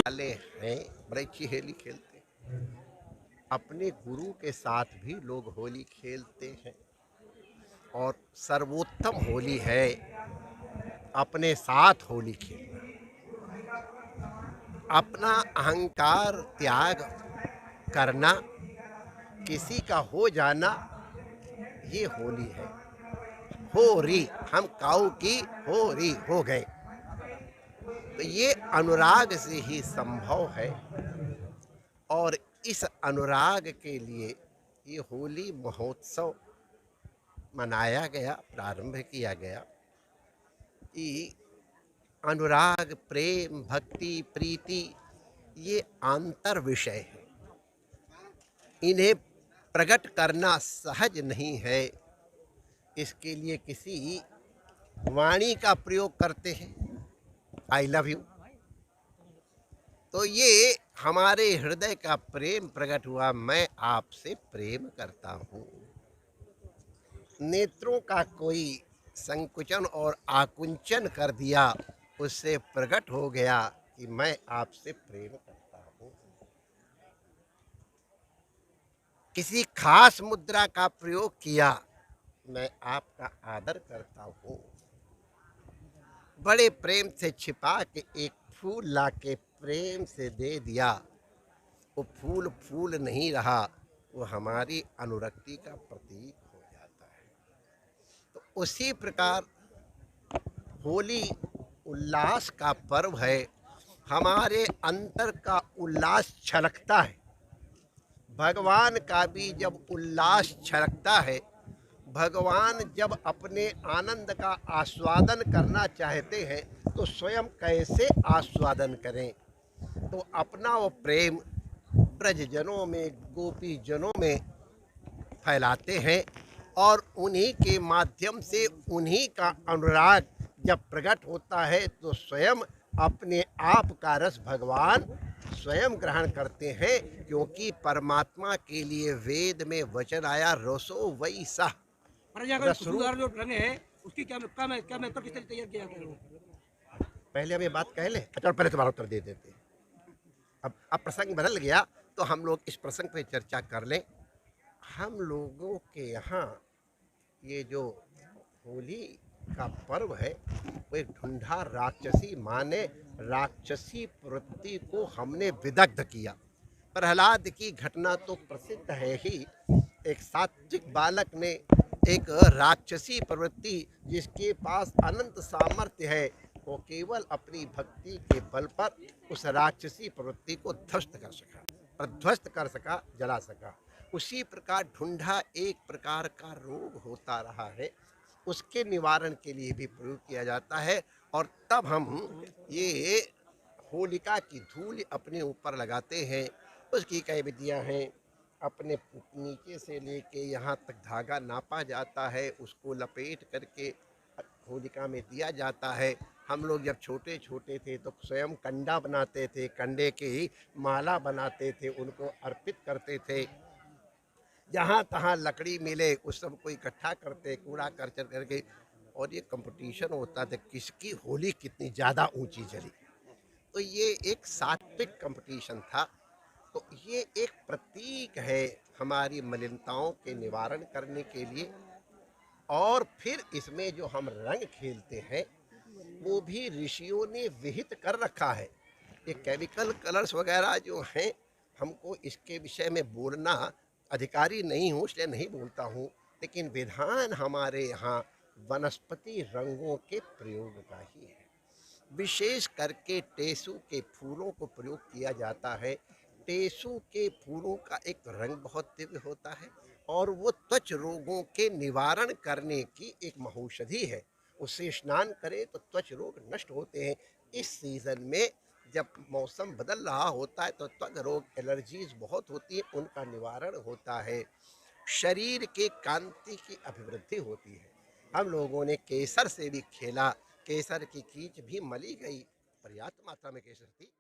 वाले हैं, बड़े अच्छी होली खेलते हैं। अपने गुरु के साथ भी लोग होली खेलते हैं और सर्वोत्तम होली है अपने साथ होली खेलना। अपना अहंकार त्याग करना, किसी का हो जाना, ये होली है। हो री, हम काऊ की हो री हो गए, तो ये अनुराग से ही संभव है। और इस अनुराग के लिए ये होली महोत्सव मनाया गया, प्रारंभ किया गया कि अनुराग, प्रेम, भक्ति, प्रीति ये आंतर विषय है। इन्हें प्रकट करना सहज नहीं है। इसके लिए किसी वाणी का प्रयोग करते हैं, आई लव यू। तो ये हमारे हृदय का प्रेम प्रकट हुआ, मैं आपसे प्रेम करता हूँ। नेत्रों का कोई संकुचन और आकुंचन कर दिया, उससे प्रकट हो गया कि मैं आपसे प्रेम करता हूँ। किसी खास मुद्रा का प्रयोग किया, मैं आपका आदर करता हूँ। बड़े प्रेम से छिपा के एक फूल लाके प्रेम से दे दिया, वो फूल फूल नहीं रहा, वो हमारी अनुरक्ति का प्रतीक हो जाता है। तो उसी प्रकार होली उल्लास का पर्व है। हमारे अंतर का उल्लास छलकता है। भगवान का भी जब उल्लास छलकता है, भगवान जब अपने आनंद का आस्वादन करना चाहते हैं तो स्वयं कैसे आस्वादन करें। तो अपना वो प्रेम ब्रजजनों में, गोपी जनों में फैलाते हैं और उन्हीं के माध्यम से उन्हीं का अनुराग जब प्रकट होता है तो स्वयं अपने आप का रस भगवान स्वयं ग्रहण करते हैं। क्योंकि परमात्मा के लिए वेद में वचन आया, रसो वही सह रस रूप। जो रंग है उसकी क्या मेथड किस तरह तैयार किया गया है? पहले हम ये बात कह लें, अच्छा पहले तुम्हारा उत्तर दे देते हैं। अब प्रसंग बदल गया तो हम लोग इस प्रसंग पे चर्चा कर लें। हम लोगों के यहाँ ये जो होली का पर्व है वो एक ढूंढा राक्षसी माने राक्षसी प्रवृत्ति को हमने विदग्ध किया। प्रहलाद की घटना तो प्रसिद्ध है ही। एक सात्विक बालक ने एक राक्षसी प्रवृत्ति, जिसके पास अनंत सामर्थ्य है, वो केवल अपनी भक्ति के बल पर उस राक्षसी प्रवृत्ति को ध्वस्त कर सका, प्रध्वस्त कर सका, जला सका। उसी प्रकार ढूंढा एक प्रकार का रोग होता रहा है, उसके निवारण के लिए भी प्रयोग किया जाता है। और तब हम ये होलिका की धूल अपने ऊपर लगाते हैं। उसकी कई विधियाँ हैं। अपने नीचे से लेके यहाँ तक धागा नापा जाता है, उसको लपेट करके होलिका में दिया जाता है। हम लोग जब छोटे छोटे थे तो स्वयं कंडा बनाते थे, कंडे की माला बनाते थे, उनको अर्पित करते थे। जहाँ तहाँ लकड़ी मिले उस सब को इकट्ठा करते, कूड़ा करचर करके, और ये कंपटीशन होता था किसकी होली कितनी ज़्यादा ऊंची जली। तो ये एक सात्विक कंपटीशन था। तो ये एक प्रतीक है हमारी मलिनताओं के निवारण करने के लिए। और फिर इसमें जो हम रंग खेलते हैं वो भी ऋषियों ने विहित कर रखा है। ये केमिकल कलर्स वगैरह जो हैं, हमको इसके विषय में बोलना अधिकारी नहीं हूँ इसलिए नहीं बोलता हूँ, लेकिन विधान हमारे यहाँ वनस्पति रंगों के प्रयोग का ही है। विशेष करके टेसू के फूलों को प्रयोग किया जाता है। टेसू के फूलों का एक रंग बहुत दिव्य होता है और वो त्वच रोगों के निवारण करने की एक महौषधि है। उससे स्नान करें तो त्वच रोग नष्ट होते हैं। इस सीजन में जब मौसम बदल रहा होता है तो त्वक रोग, एलर्जीज बहुत होती है, उनका निवारण होता है। शरीर के कांति की अभिवृद्धि होती है। हम लोगों ने केसर से भी खेला, केसर की कीच भी मली गई, पर्याप्त मात्रा में केसर थी।